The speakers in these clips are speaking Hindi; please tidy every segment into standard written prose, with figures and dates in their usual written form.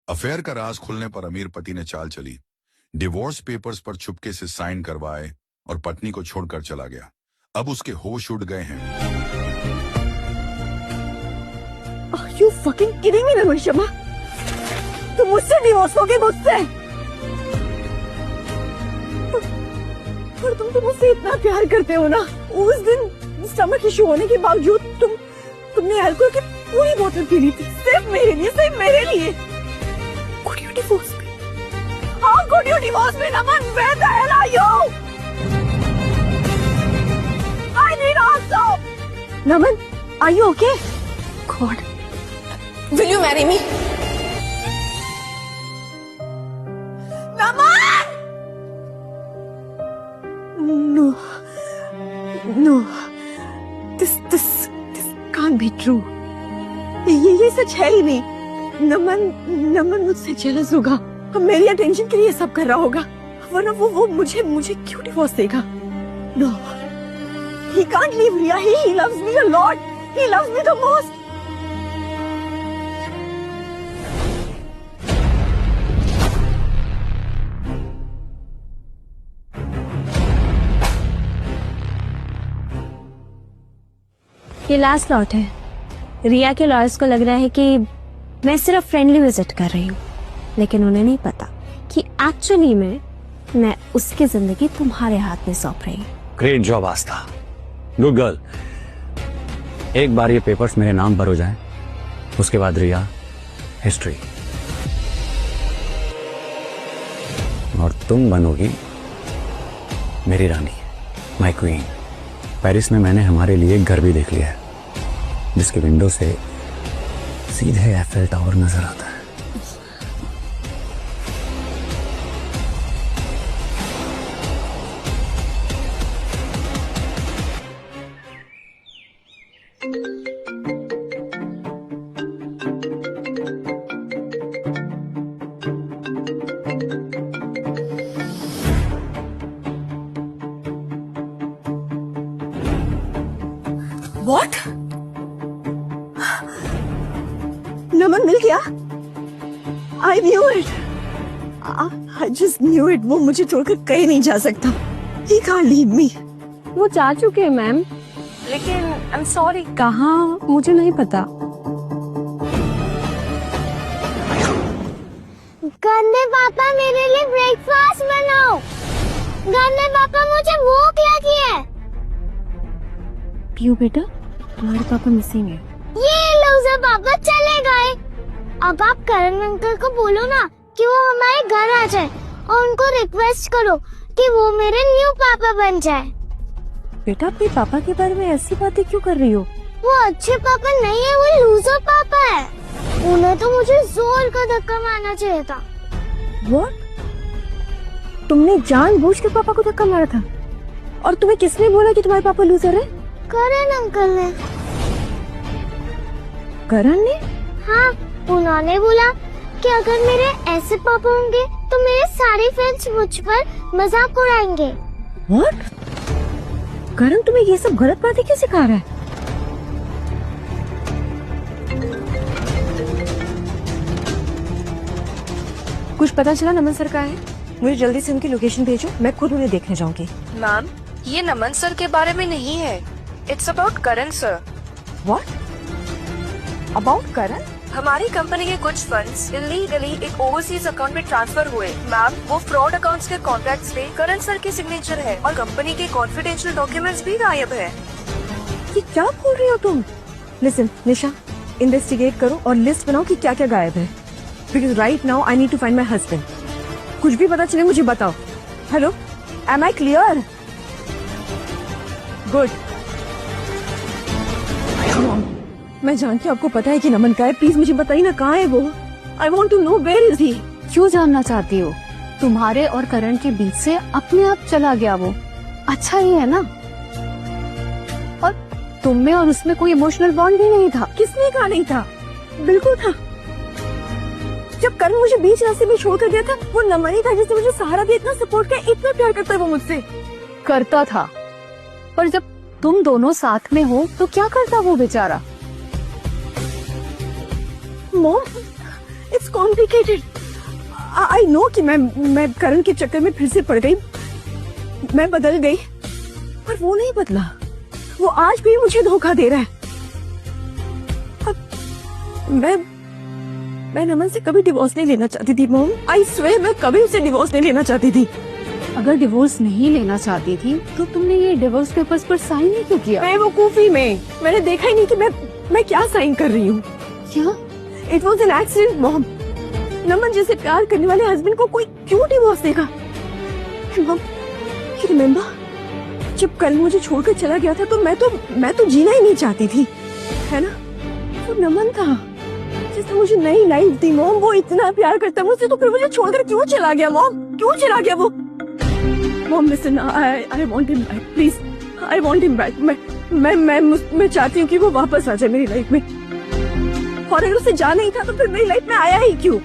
अफेयर का राज खुलने पर अमीर पति ने चाल चली। डिवोर्स पेपर्स पर चुपके से साइन करवाए और पत्नी को छोड़कर चला गया। अब उसके होश उड़ गए हैं। Are you fucking kidding me, नमन शर्मा? तुम मुझसे डिवोर्स हो गए, मुझसे? पर तुम तो मुझसे इतना प्यार करते हो ना। उस दिन स्टमक इशू होने के बावजूद तुमने अल्कोहल की पूरी बोतल पी ली थी, सिर्फ मेरे लिए, सिर्फ मेरे लिए। Could you divorce me? How could you divorce me, Naman? Where the hell are you? I need answer. Naman, are you okay? God, will you marry me? Naman! No. This can't be true. ये सच है ही नहीं। नमन मुझसे जेलस होगा, मेरी अटेंशन के लिए सब कर रहा होगा, वरना वो मुझे क्यों डिवोर्स देगा? No, he can't leave Riya. He loves me a lot. He loves me the most. ये लास्ट लॉट है। रिया के लॉयर्स को लग रहा है कि मैं सिर्फ फ्रेंडली विजिट कर रही हूँ, लेकिन उन्हें नहीं पता कि एक्चुअली मैं उसकी जिंदगी तुम्हारे हाथ में सौंप रही हूँ। ग्रेट जॉब आस्था, गुड गर्ल। एक बार ये पेपर्स मेरे नाम पर हो जाएं, उसके बाद रिया हिस्ट्री, और तुम बनोगी मेरी रानी, माय क्वीन। पेरिस में मैंने हमारे लिए एक घर भी देख लिया है, जिसके विंडो से सीधे एफेल टावर नजर आता है। What? नमन मिल गया? I knew it. I just knew it. वो मुझे छोड़कर कहीं नहीं जा सकता। He can't leave me. वो जा चुके हैं मैम, लेकिन आई एम सॉरी, कहाँ मुझे नहीं पता। गंदे पापा मेरे लिए ब्रेकफास्ट बनाओ। गंदे पापा मुझे भूख लगी है। पियो बेटा, तुम्हारे पापा मिसिंग है। ये लूजर पापा चले गए। अब आप करण अंकल को बोलो ना कि वो हमारे घर आ जाए और उनको रिक्वेस्ट करो कि वो मेरे न्यू पापा बन जाए। बेटा, अपने पापा के बारे में ऐसी बातें क्यों कर रही हो? वो अच्छे पापा नहीं है, वो लूजर पापा है। उन्हें तो मुझे जोर का धक्का मारना चाहिए था। What? तुमने जानबूझ के पापा को धक्का मारा था? और तुम्हें किसने बोला कि तुम्हारे पापा लूजर है? करण अंकल ने। करण ने? हाँ, उन्होंने बोला कि अगर मेरे ऐसे पापा होंगे तो मेरे सारे फ्रेंड्स मुझ पर मजाक उड़ाएंगे। What? करण तुम्हें ये सब गलत बातें क्यों सिखा रहा है? कुछ पता चला नमन सर का है? मुझे जल्दी से उनकी लोकेशन भेजो, मैं खुद उन्हें देखने जाऊंगी। मैम, ये नमन सर के बारे में नहीं है। It's about Karan sir. What? About करण? हमारी कंपनी के कुछ फंड्स इलीगली एक ओवरसीज अकाउंट में ट्रांसफर हुए। मैम, वो फ्रॉड अकाउंट्स के कॉन्ट्रैक्ट्स पे करण सर की सिग्नेचर है और कंपनी के कॉन्फिडेंशियल डॉक्यूमेंट्स भी गायब है। ये क्या बोल रही हो तुम? लिसन निशा, इन्वेस्टिगेट करो और लिस्ट बनाओ कि क्या क्या गायब है। Because right now I need to find my husband. कुछ भी पता चले मुझे बताओ। Hello, am I clear? Good. मैं जानती हूँ आपको पता है कि नमन का है, प्लीज मुझे बताइए ना कहाँ है वो। I want to know where is he. क्यों जानना चाहती हो? तुम्हारे और करण के बीच से अपने आप चला गया वो। अच्छा ही है ना? और तुम में और उसमें कोई इमोशनल बॉन्ड भी नहीं था। किसने कहा नहीं था? बिल्कुल था। जब करण मुझे बीच रास्ते में छोड़ कर गया था, वो नमन ही था जिसने मुझे सहारा दिया, इतना सपोर्ट किया, इतना प्यार करता है वो मुझसे। करता था, पर जब तुम दोनों साथ में हो तो क्या करता वो बेचारा? Mom, it's complicated. I know कि मैं करण के चक्कर में फिर से पड़ गई, मैं बदल गई, पर वो नहीं बदला। वो आज भी मुझे धोखा दे रहा है। अब मैं नमन से कभी डिवोर्स नहीं लेना चाहती थी मॉम। आई स्वेयर मैं कभी उसे डिवोर्स नहीं लेना चाहती थी। अगर डिवोर्स नहीं लेना चाहती थी तो तुमने ये डिवोर्स पेपर्स पर साइन ही क्यों किया? मैं वो कूफी में मैंने देखा ही नहीं कि मैं क्या साइन कर रही हूँ। क्या? It was an accident mom. Naman जैसे प्यार करने वाले हस्बैंड को कोई क्यों डिवोर्स देगा? मॉम, यू रिमेम्बर जब कल मुझे छोड़कर चला गया था तो मैं तो जीना ही नहीं चाहती थी, है ना? वो नमन था जिसने मुझे नई लाइफ दी मॉम। वो इतना प्यार करता मुझसे तो फिर मुझे छोड़कर क्यों चला गया मॉम? क्यों चला गया वो? Mom listen, I want him back please, I want him back. मैं चाहती हूँ कि वो वापस आ जाए मेरी लाइफ में। और अगर उसे जाना ही था तो फिर मेरी लाइफ में आया ही क्यों?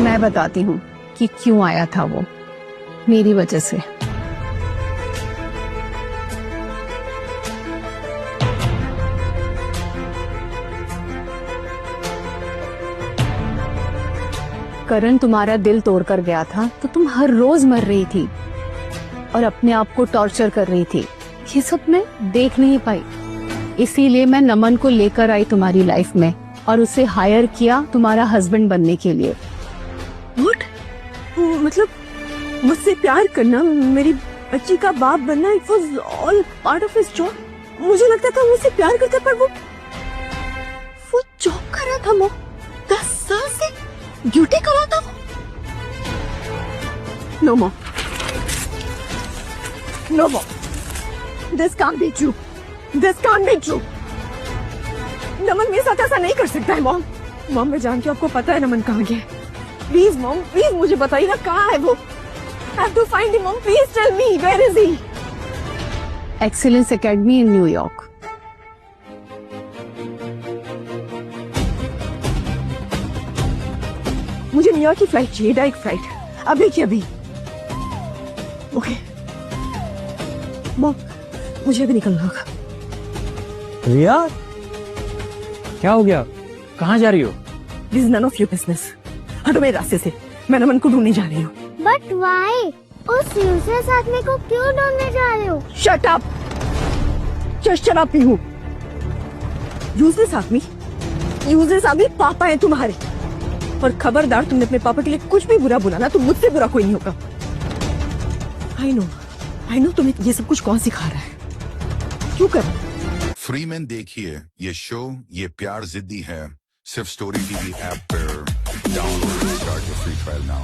मैं बताती हूँ कि क्यों आया था वो, मेरी वजह से। करण तुम्हारा दिल तोड़कर गया था तो तुम हर रोज मर रही थी और अपने आप को टॉर्चर कर रही थी। ये सब मैं देख नहीं पाई, इसीलिए मैं नमन को लेकर आई तुम्हारी लाइफ में और उसे हायर किया तुम्हारा हस्बैंड बनने के लिए। What? मतलब मुझसे प्यार करना, मेरी बच्ची का बाप बनना, it was all part of his job. मुझे लगता था मुझसे प्यार करता, पर वो जॉब कर रहा था। वो 10 साल से ड्यूटी कर रहा था वो। No mom, no mom, this can't be true, this can't be true. Naman मेरे साथ ऐसा नहीं कर सकता है मॉम। मॉम मैं जानती हूँ आपको पता है नमन कहाँ गया है। प्लीज मॉम, प्लीज मुझे बताइए ना कहाँ है वो। I have to find him, mom. Please tell me, where is he? Excellence academy in New York. मुझे न्यूयॉर्क की फ्लाइट चाहिए, डायरेक्ट फ्लाइट, अभी की अभी। ओके मॉम, मुझे अभी निकलना होगा। रिया, क्या हो गया? कहाँ जा रही हो? This is none of your business. हटो मेरे रास्ते से, मैं नमन को ढूंढने जा रही हूँ। But why? उस यूजलेस आदमी को क्यों ढूंढने जा रहे हो? Shut up, just shut up you. Useless आदमी? यूजलेस आदमी पापा है तुम्हारे, और खबरदार तुमने अपने पापा के लिए कुछ भी बुरा बोला ना तो मुझसे बुरा कोई नहीं होगा। आई नो तुम्हें ये सब कुछ कौन सिखा रहा है, क्यों कर? फ्रीमैन देखिए ये शो, ये प्यार जिद्दी है, सिर्फ स्टोरी टीवी ऐप पर download, start your free trial now.